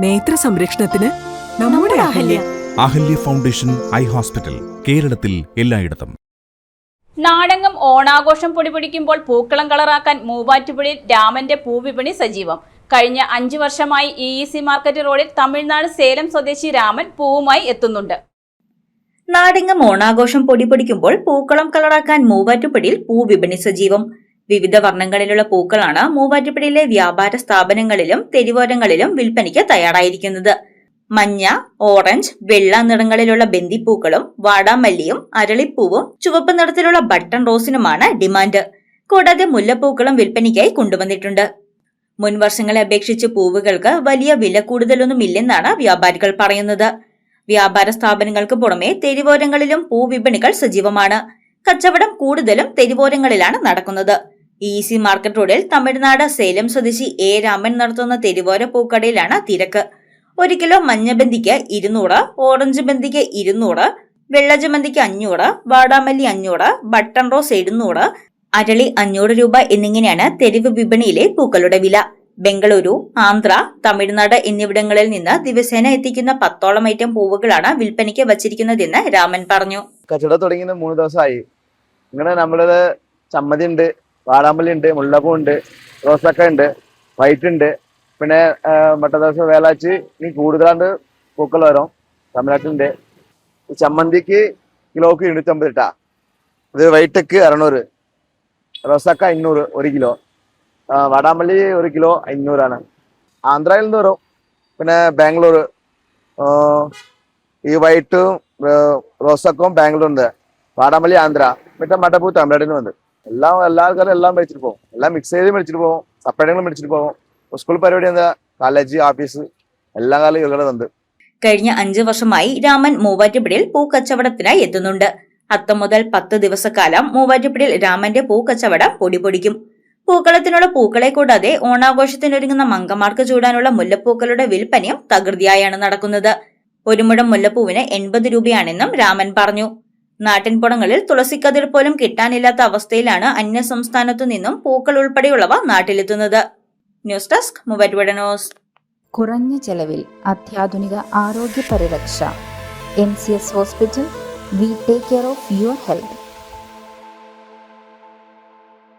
നേത്ര സംരക്ഷണത്തിന് നമ്മുടെ Ahalya. Ahalya foundation eye hospital, കേരളത്തിൽ എല്ലായിടത്തും. നാടകം ഓണാഘോഷം പൊടിപിടിക്കുമ്പോൾ പൂക്കളം കളറാക്കാൻ മൂവാറ്റുപുഴയിൽ രാമന്റെ പൂവിപണി സജീവം. കഴിഞ്ഞ 5 വർഷമായി EEC മാർക്കറ്റ് റോഡിൽ തമിഴ്നാട് സേലം സ്വദേശി രാമൻ പൂവുമായി എത്തുന്നുണ്ട്. നാടകം ഓണാഘോഷം പൊടിപിടിക്കുമ്പോൾ പൂക്കളം കളറാക്കാൻ മൂവാറ്റുപുഴയിൽ പൂവിപണി സജീവം. വിവിധ വർണ്ണങ്ങളിലുള്ള പൂക്കളാണ് മൂവാറ്റുപുഴയിലെ വ്യാപാര സ്ഥാപനങ്ങളിലും തെരുവോരങ്ങളിലും വിൽപ്പനയ്ക്ക് തയ്യാറായിരിക്കുന്നത്. മഞ്ഞ, ഓറഞ്ച്, വെള്ള നിറങ്ങളിലുള്ള ബന്ദിപ്പൂക്കളും വാടാമല്ലിയും അരളിപ്പൂവും ചുവപ്പ് നിറത്തിലുള്ള ബട്ടൺ റോസിനുമാണ് ഡിമാൻഡ്. കൂടാതെ മുല്ലപ്പൂക്കളും വിൽപ്പനയ്ക്കായി കൊണ്ടുവന്നിട്ടുണ്ട്. മുൻ വർഷങ്ങളെ അപേക്ഷിച്ച് പൂവുകൾക്ക് വലിയ വില കൂടുതലൊന്നുമില്ലെന്നാണ് വ്യാപാരികൾ പറയുന്നത്. വ്യാപാര സ്ഥാപനങ്ങൾക്ക് പുറമെ തെരുവോരങ്ങളിലും പൂവിപണികൾ സജീവമാണ്. കച്ചവടം കൂടുതലും തെരുവോരങ്ങളിലാണ് നടക്കുന്നത്. EEC മാർക്കറ്റ് റോഡിൽ തമിഴ്നാട് സേലം സ്വദേശി A. രാമൻ നടത്തുന്ന തെരുവോര പൂക്കടയിലാണ് തിരക്ക്. 1 കിലോ മഞ്ഞബന്ദിക്ക് 200, ഓറഞ്ച് ബന്ദിക്ക് 200, വെള്ളജമന്തിക്ക് 500, വാടാമല്ലി 500, ബട്ടൺ റോസ് 700, അരളി 500 രൂപ എന്നിങ്ങനെയാണ് തെരുവ് വിപണിയിലെ പൂക്കളുടെ വില. ബംഗളൂരു, ആന്ധ്ര, തമിഴ്നാട് എന്നിവിടങ്ങളിൽ നിന്ന് ദിവസേന എത്തിക്കുന്ന 10ഓളം ഐറ്റം പൂവുകളാണ് വിൽപ്പനയ്ക്ക് വച്ചിരിക്കുന്നതെന്ന് രാമൻ പറഞ്ഞു. കച്ചവടം തുടങ്ങിയത് 3 ദിവസമായി. ഇങ്ങനെ നമ്മളത് ചമ്മതി ഉണ്ട്, വാടാമല്ലി ഉണ്ട്, മുല്ലപ്പൂ ഉണ്ട്, റോസക്ക ഉണ്ട്, വൈറ്റ് ഉണ്ട്, പിന്നെ മറ്റേ ദിവസം വേലാച്ചി ഇനി കൂടുതലാണ്ട് പൂക്കൾ വരും. തമിഴ്നാട്ടിലുണ്ട്. ചമ്മന്തിക്ക് കിലോക്ക് 250 ഇട്ടാ. ഇത് വൈറ്റക്ക് 600, റോസക്ക 500 1 കിലോ, വാടാമല്ലി 1 കിലോ 500 ആന്ധ്രയിൽ നിന്ന് വരും. പിന്നെ ബാംഗ്ലൂർ ഈ വൈറ്റും റോസക്കും ബാംഗ്ലൂരുണ്ട്, വാടാമല്ലി ആന്ധ്ര, പിന്നെ മട്ടപ്പൂ തമിഴ്നാട്ടിൽ നിന്ന് വന്ന് എല്ലാ ആൾക്കാരും എല്ലാം മേടിച്ചിട്ട് പോകും. എല്ലാം മിക്സ് ചെയ്ത് മേടിച്ചിട്ട് പോകും, സപ്പറേറ്റും മേടിച്ചിട്ട് പോകും. സ്കൂൾ പരിപാടി എന്താ, കോളേജ്, ഓഫീസ് എല്ലാ കാലം ഇവരുടെ വന്ന്. കഴിഞ്ഞ 5 വർഷമായി രാമൻ മൂവാറ്റുപുഴയിൽ പൂക്കച്ചവടത്തിനായി എത്തുന്നുണ്ട്. 10 മുതൽ 10 ദിവസക്കാലം മൂവാറ്റുപുഴയിൽ രാമന്റെ പൂക്കച്ചവടം പൊടിപൊടിക്കും. പൂക്കളത്തിനുള്ള പൂക്കളെ കൂടാതെ ഓണാഘോഷത്തിനൊരുങ്ങുന്ന മങ്കമാർക്ക് ചൂടാനുള്ള മുല്ലപ്പൂക്കളുടെ വിൽപ്പനയും തകൃതിയായാണ് നടക്കുന്നത്. 1 മുഴം മുല്ലപ്പൂവിന് 80 രൂപയാണെന്നും രാമൻ പറഞ്ഞു. നാട്ടിൻപുറങ്ങളിൽ തുളസിക്കതിർ പോലും കിട്ടാനില്ലാത്ത അവസ്ഥയിലാണ് അന്യ സംസ്ഥാനത്തു നിന്നും പൂക്കൾ ഉൾപ്പെടെയുള്ളവ നാട്ടിലെത്തുന്നത്. News desk Muvattupuzha news. കുറഞ്ഞ ചെലവിൽ അത്യാധുനിക ആരോഗ്യ പരിരക്ഷ. MCS hospital. We take care of your health.